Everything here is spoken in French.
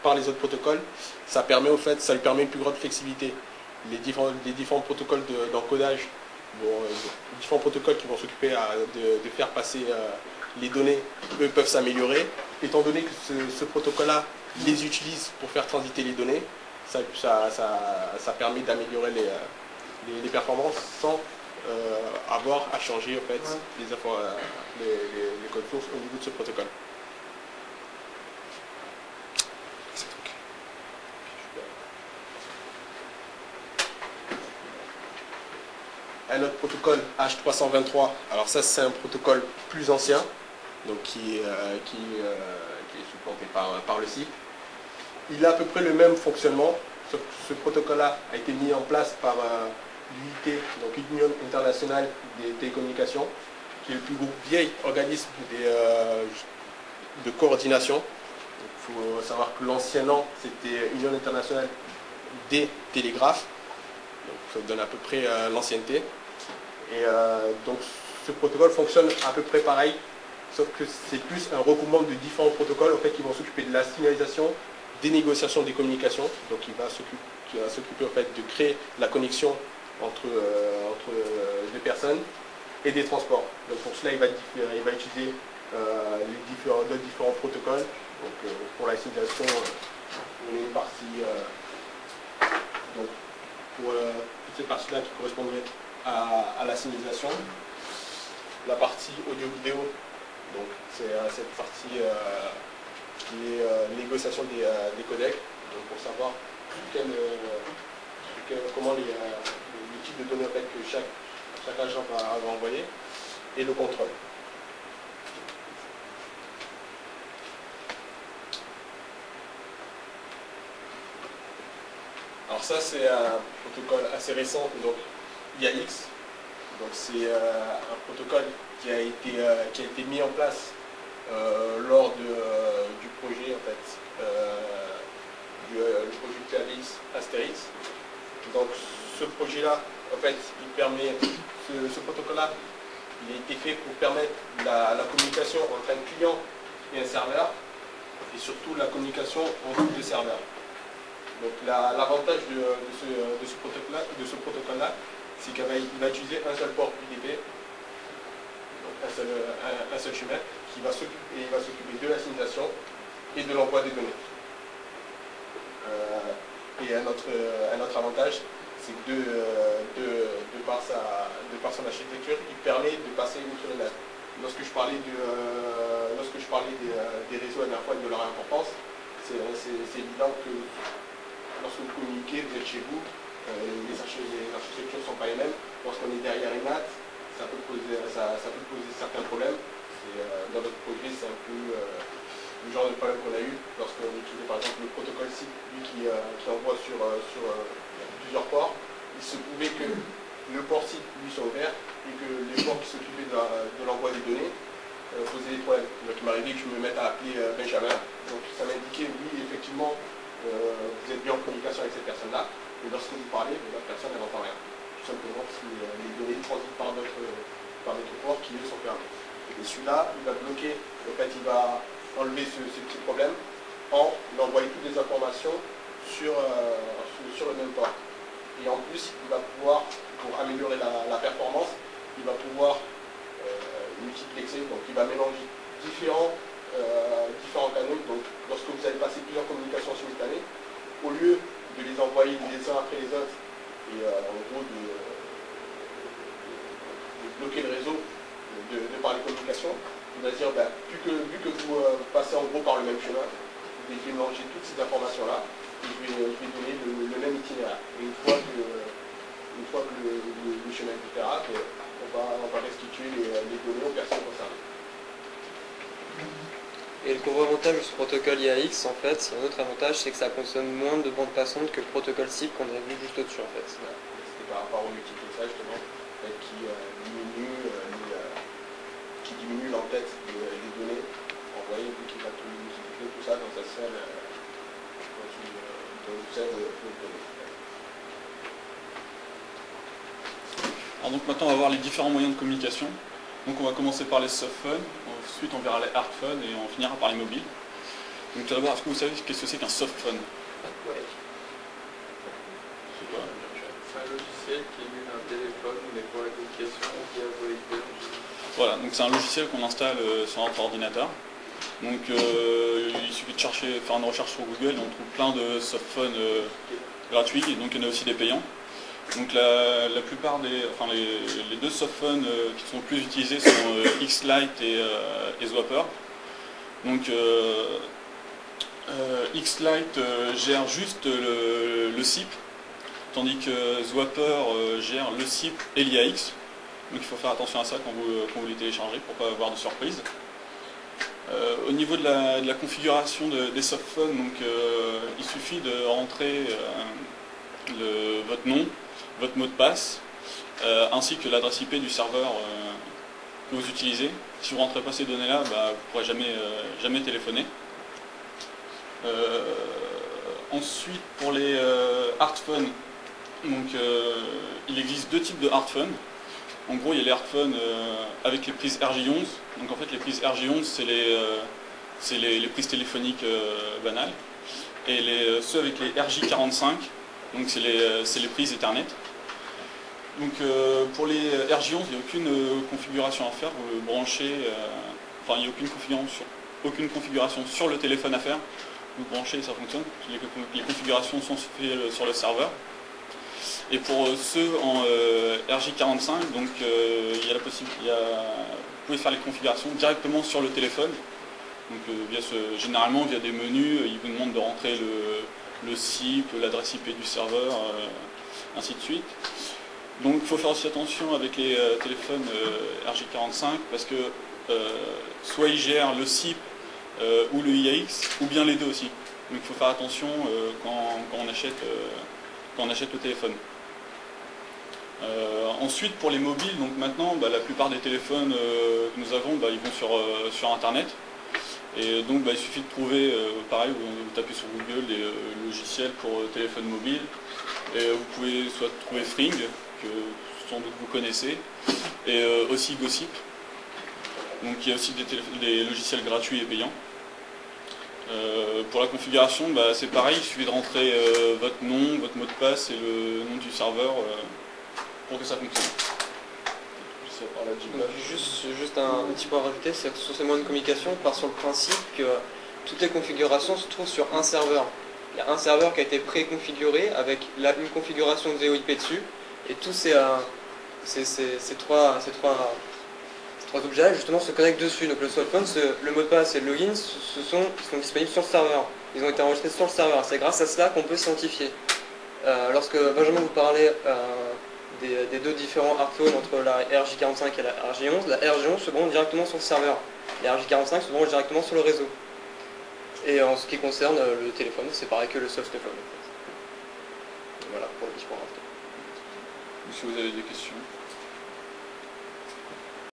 par les autres protocoles, ça permet ça lui permet une plus grande flexibilité. Les différents protocoles d'encodage, les différents protocoles qui vont s'occuper de faire passer les données, eux peuvent s'améliorer. Étant donné que ce protocole-là les utilise pour faire transiter les données, ça permet d'améliorer les performances sans avoir à changer en fait, les codes sources au niveau de ce protocole. Un autre protocole H323, alors ça c'est un protocole plus ancien, donc qui est supplanté par le CIP. Il a à peu près le même fonctionnement, sauf que ce protocole-là a été mis en place par l'UIT, donc l'Union internationale des télécommunications, qui est le plus vieil organisme de coordination. Il faut savoir que l'ancien nom, c'était Union internationale des télégraphes, donc ça donne à peu près l'ancienneté. Et donc ce protocole fonctionne à peu près pareil, sauf que c'est plus un regroupement de différents protocoles en fait, qui vont s'occuper de la signalisation, des négociations, des communications. Donc il va s'occuper en fait, de créer la connexion entre deux personnes et des transports. Donc pour cela, il va utiliser d'autres différents protocoles. Donc pour la signalisation, on est une partie. Donc pour toute cette partie-là qui correspondrait à la signalisation. La partie audio-vidéo, donc c'est cette partie qui est négociation des codecs, donc pour savoir comment les types de données en fait, que chaque agent va envoyer, et le contrôle. Alors ça c'est un protocole assez récent, donc IAX. Donc c'est un protocole qui a été mis en place lors du projet en fait, le projet PABX Astérix. Donc ce projet-là, en fait, il permet ce protocole-là, il a été fait pour permettre la communication entre un client et un serveur, et surtout la communication entre deux serveurs. Donc l'avantage de ce protocole-là, c'est qu'il va utiliser un seul port UDP, donc un seul chemin, qui va s'occuper de la signalisation et de l'envoi des données. Et un autre avantage, c'est que de par son architecture, il permet de passer outre les net. Lorsque je parlais des réseaux à la fois et de leur importance, c'est évident que lorsque vous communiquez, vous êtes chez vous, les architectures ne sont pas les mêmes. Lorsqu'on est derrière une NAT, ça peut poser certains problèmes. Dans notre projet, c'est un peu le genre de problème qu'on a eu lorsqu'on utilisait par exemple le protocole SIP, lui qui envoie sur plusieurs ports. Il se pouvait que le port SIP lui soit ouvert et que les ports qui s'occupaient de l'envoi des données posaient des problèmes. Donc il m'arrivait que je me mette à appeler Benjamin. Donc ça m'indiquait, oui, effectivement, vous êtes bien en communication avec cette personne-là, mais lorsque vous parlez, l'autre personne n'entend rien. Tout simplement parce que les données transitent par notre port qui eux sont fermés. Et celui-là, il va bloquer, en fait, il va enlever ce petit problème en envoyant toutes les informations sur le même port. Et en plus, il va pouvoir, pour améliorer la performance, il va pouvoir multiplexer, donc il va mélanger différents canaux. Donc lorsque vous allez passer plusieurs communications simultanées, au lieu de les envoyer les uns après les autres et en gros de bloquer le réseau de par les communications, il va se dire vu que vous passez en gros par le même chemin, je vais mélanger toutes ces informations-là et je vais donner le même itinéraire. Et une fois que le chemin est différent, on va restituer les données aux personnes concernées. Et le gros avantage de ce protocole IAX, en fait, c'est un autre avantage, c'est que ça consomme moins de bande passante que le protocole SIP qu'on a vu juste au-dessus, en fait. C'était par rapport au multiplexage, justement, qui diminue l'entête des données envoyées, vu qu'il va tout multiplier tout ça dans une seule donnée. Alors donc maintenant on va voir les différents moyens de communication. Donc on va commencer par les soft phones, ensuite on verra les hard phones et on finira par les mobiles. Donc tout d'abord, est-ce que vous savez qu'est-ce que c'est qu'un softphone? Ouais. C'est quoi? C'est un logiciel qui émule un téléphone, mais pour la communication via VoIP. Voilà, donc c'est un logiciel qu'on installe sur notre ordinateur. Donc il suffit de chercher, faire une recherche sur Google et on trouve plein de softphones gratuits, et donc il y en a aussi des payants. Donc la plupart des, enfin les deux softphones qui sont le plus utilisés sont X-Lite et Zwapper. Donc X-Lite gère juste le SIP, tandis que Zwapper gère le SIP et l'IAX. Donc il faut faire attention à ça quand vous les téléchargez pour ne pas avoir de surprise. Au niveau de la configuration des softphones, donc, il suffit de rentrer votre nom, votre mot de passe, ainsi que l'adresse IP du serveur que vous utilisez. Si vous ne rentrez pas ces données-là, vous ne pourrez jamais téléphoner. Ensuite, pour les hardphones, donc, il existe deux types de hardphones. En gros, il y a les hardphones avec les prises RJ11. Donc en fait, les prises RJ11, c'est les prises téléphoniques banales. Et ceux avec les RJ45, donc c'est les prises Ethernet. Donc pour les RJ11, il n'y a aucune configuration à faire. Vous le branchez, enfin il n'y a aucune configuration sur le téléphone à faire. Vous le branchez et ça fonctionne. Les configurations sont faites sur le serveur. Et pour ceux en RJ45, donc il y a la possibilité, vous pouvez faire les configurations directement sur le téléphone. Donc généralement via des menus, ils vous demandent de rentrer le SIP, l'adresse IP du serveur, ainsi de suite. Donc il faut faire aussi attention avec les téléphones RJ45 parce que soit ils gèrent le SIP ou le IAX, ou bien les deux aussi. Donc il faut faire attention quand on achète le téléphone. Ensuite pour les mobiles, donc maintenant la plupart des téléphones que nous avons ils vont sur internet et donc il suffit de trouver pareil, vous tapez sur Google des logiciels pour téléphone mobile et vous pouvez soit trouver Fring que sans doute vous connaissez et aussi Gossip, donc il y a aussi des logiciels gratuits et payants. Pour la configuration c'est pareil, il suffit de rentrer votre nom, votre mot de passe et le nom du serveur pour que ça fonctionne. Juste un petit point à rajouter, c'est que sur ces moyens de communication, on part sur le principe que toutes les configurations se trouvent sur un serveur. Il y a un serveur qui a été préconfiguré avec une configuration de VoIP dessus, et tous ces trois objets justement se connectent dessus. Donc le softphone, le mot de passe et le login ils sont disponibles sur le serveur. Ils ont été enregistrés sur le serveur. C'est grâce à cela qu'on peut s'identifier. Lorsque Benjamin vous parlait des deux différents hardphones entre la RJ45 et la RJ11, la RJ11 se branche directement sur le serveur. La RJ45 se branche directement sur le réseau. Et en ce qui concerne le téléphone, c'est pareil que le softphone. En fait. Voilà pour le petit point. Si vous avez des questions.